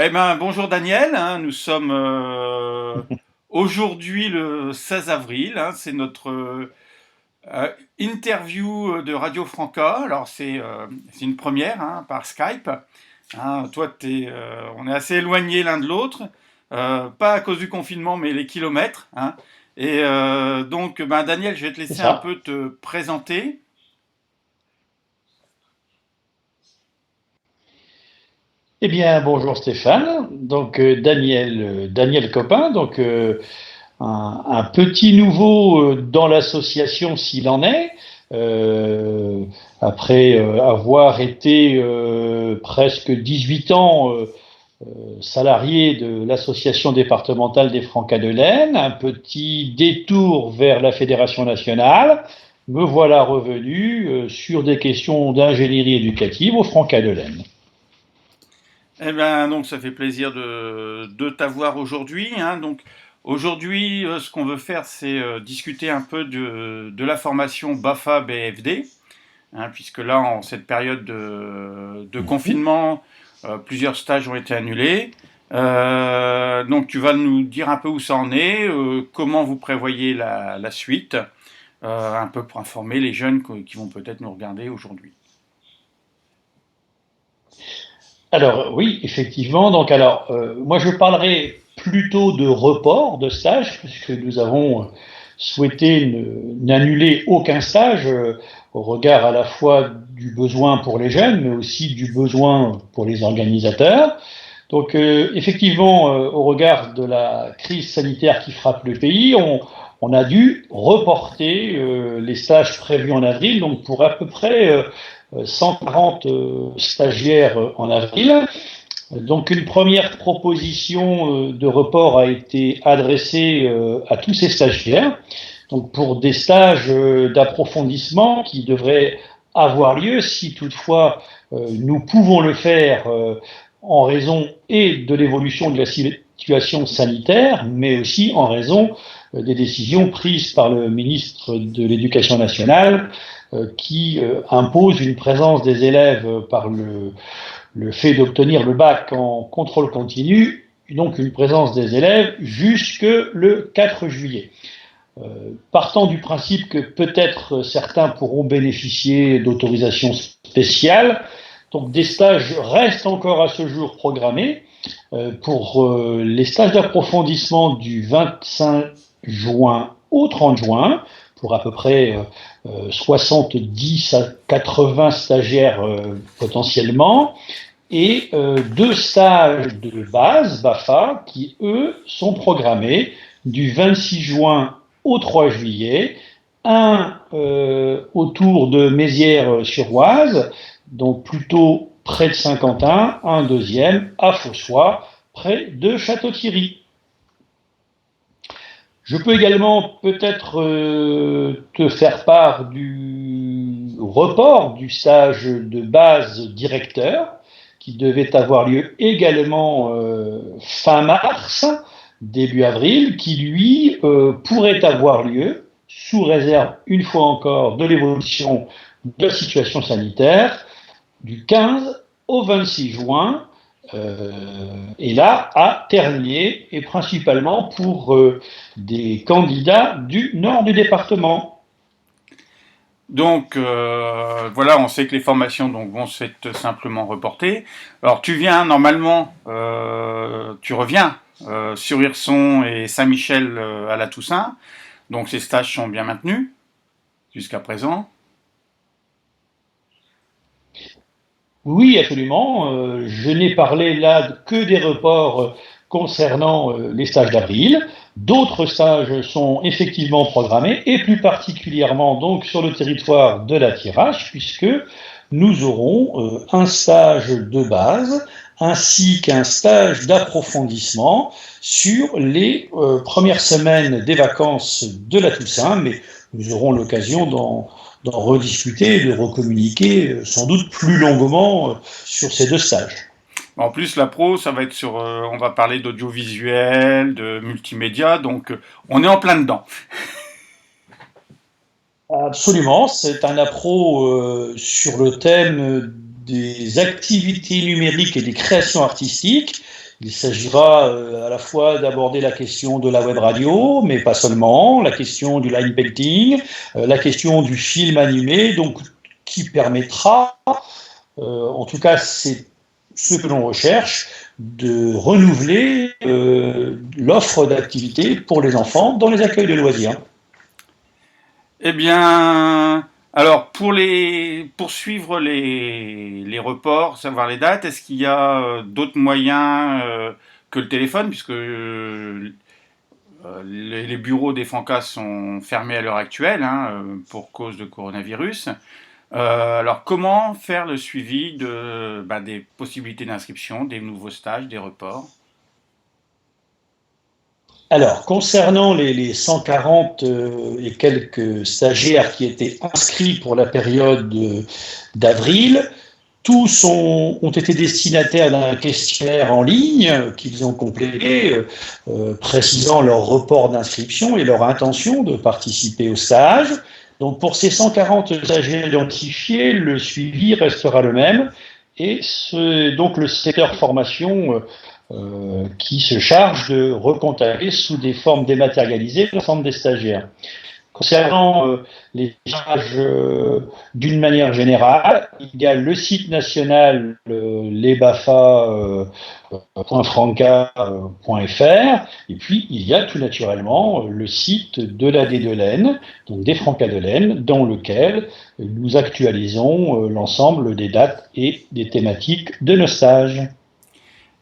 Eh ben, bonjour Daniel, hein, nous sommes aujourd'hui le 16 avril, hein, c'est notre interview de Radio Franca. Alors c'est une première hein, par Skype. Hein. Toi, on est assez éloignés l'un de l'autre, pas à cause du confinement, mais les kilomètres. Hein. Et donc, ben, Daniel, je vais te C'est laisser un ça. peu te présenter. Eh bien, bonjour Stéphane. Donc, Daniel Copin, donc un petit nouveau dans l'association s'il en est, euh, après avoir été presque 18 ans salarié de l'association départementale des Francas de l'Aisne, un petit détour vers la Fédération nationale. Me voilà revenu sur des questions d'ingénierie éducative aux Francas de l'Aisne. Eh ben, donc ça fait plaisir de t'avoir aujourd'hui. Hein. Donc aujourd'hui, ce qu'on veut faire, c'est discuter un peu de la formation BAFA-BFD, hein, puisque là, en cette période de Mhm. confinement, plusieurs stages ont été annulés. Donc tu vas nous dire un peu où ça en est, comment vous prévoyez la suite, un peu pour informer les jeunes qui vont peut-être nous regarder aujourd'hui. Alors oui, effectivement. Donc moi je parlerai plutôt de report de stage, puisque nous avons souhaité n'annuler aucun stage au regard à la fois du besoin pour les jeunes, mais aussi du besoin pour les organisateurs. Donc effectivement, au regard de la crise sanitaire qui frappe le pays, on a dû reporter les stages prévus en avril, donc pour à peu près 140 stagiaires en avril. Donc une première proposition de report a été adressée à tous ces stagiaires, donc pour des stages d'approfondissement qui devraient avoir lieu si toutefois nous pouvons le faire en raison et de l'évolution de la situation sanitaire, mais aussi en raison des décisions prises par le ministre de l'Éducation nationale qui impose une présence des élèves par le fait d'obtenir le bac en contrôle continu, donc une présence des élèves jusque le 4 juillet. Partant du principe que peut-être certains pourront bénéficier d'autorisations spéciales, donc des stages restent encore à ce jour programmés pour les stages d'approfondissement du 25 juin au 30 juin, pour à peu près 70 à 80 stagiaires potentiellement, et deux stages de base, BAFA, qui, eux, sont programmés du 26 juin au 3 juillet, un autour de Mézières-sur-Oise, donc plutôt près de Saint-Quentin, un deuxième à Fossois, près de Château-Thierry. Je peux également peut-être te faire part du report du stage de base directeur qui devait avoir lieu également fin mars, début avril, qui lui pourrait avoir lieu sous réserve une fois encore de l'évolution de la situation sanitaire du 15 au 26 juin, et là à Ternier, et principalement pour des candidats du nord du département. Donc voilà, on sait que les formations donc, vont s'être simplement reportées. Alors tu viens normalement, tu reviens sur Hirson et Saint-Michel à la Toussaint. Donc ces stages sont bien maintenus jusqu'à présent. Oui, absolument. Je n'ai parlé là que des reports concernant les stages d'avril. D'autres stages sont effectivement programmés, et plus particulièrement donc sur le territoire de la Thiérache, puisque nous aurons un stage de base ainsi qu'un stage d'approfondissement sur les premières semaines des vacances de la Toussaint, mais nous aurons l'occasion d'en rediscuter et de recommuniquer sans doute plus longuement sur ces deux stages. En plus, la pro, ça va être sur, on va parler d'audiovisuel, de multimédia, donc on est en plein dedans. Absolument, c'est un appro sur le thème des activités numériques et des créations artistiques Il s'agira à la fois d'aborder la question de la web radio, mais pas seulement, la question du line painting, la question du film animé, donc qui permettra, en tout cas c'est ce que l'on recherche, de renouveler l'offre d'activités pour les enfants dans les accueils de loisirs. Eh bien, alors pour suivre les reports, savoir les dates, est-ce qu'il y a d'autres moyens que le téléphone, puisque les bureaux des Francas sont fermés à l'heure actuelle pour cause de coronavirus. Alors comment faire le suivi des possibilités d'inscription, des nouveaux stages, des reports? Alors, concernant les 140 et quelques stagiaires qui étaient inscrits pour la période d'avril, tous ont été destinataires d'un questionnaire en ligne qu'ils ont complété, précisant leur report d'inscription et leur intention de participer au stage. Donc pour ces 140 stagiaires identifiés, le suivi restera le même et c'est donc le secteur formation qui se charge de recontacter sous des formes dématérialisées l'ensemble des stagiaires. Concernant les stages d'une manière générale, il y a le site national lesbafa.franca.fr et puis il y a tout naturellement le site de l'AD de l'Aisne, donc des Francas de l'Aisne, dans lequel nous actualisons l'ensemble des dates et des thématiques de nos stages.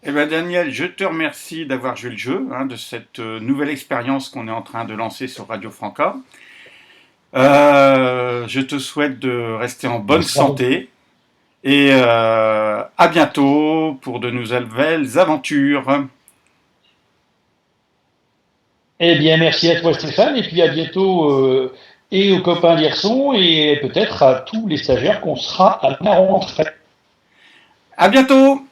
Eh bien Daniel, je te remercie d'avoir joué le jeu, de cette nouvelle expérience qu'on est en train de lancer sur Radio Franca. Je te souhaite de rester en bonne santé et à bientôt pour de nouvelles aventures. Eh bien, merci à toi Stéphane, et puis à bientôt et aux copains d'Hirson, et peut-être à tous les stagiaires qu'on sera à la rentrée. À bientôt!